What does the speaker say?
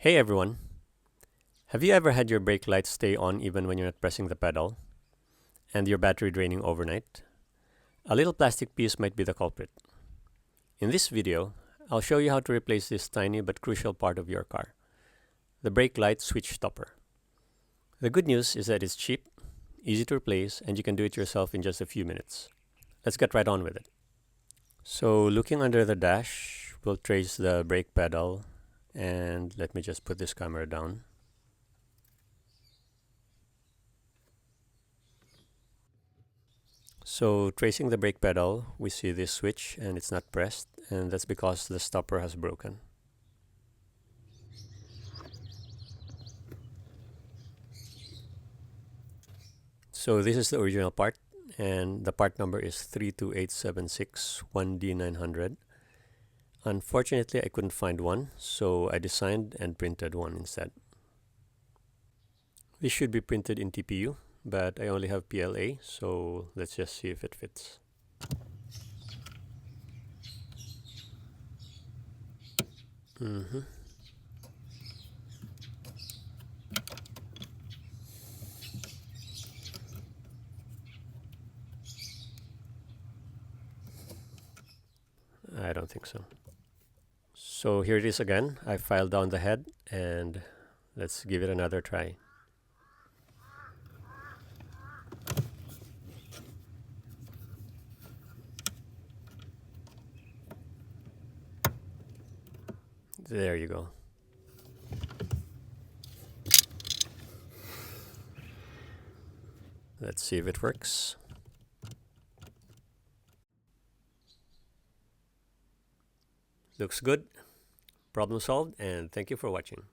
Hey everyone! Have you ever had your brake lights stay on even when you're not pressing the pedal, and your battery draining overnight? A little plastic piece might be the culprit. In this video, I'll show you how to replace this tiny but crucial part of your car, the brake light switch stopper. The good news is that it's cheap, easy to replace, and you can do it yourself in just a few minutes. Let's get right on with it. So looking under the dash, we'll trace the brake pedal, and let me just put this camera down. So tracing the brake pedal, we see this switch and it's not pressed, and that's because the stopper has broken. So this is the original part, and the part number is 32876-1D900. Unfortunately, I couldn't find one, so I designed and printed one instead. This should be printed in TPU, but I only have PLA, so let's just see if it fits. I don't think so. So here it is again. I filed down the head, and let's give it another try. There you go. Let's see if it works. Looks good. Problem solved, and thank you for watching.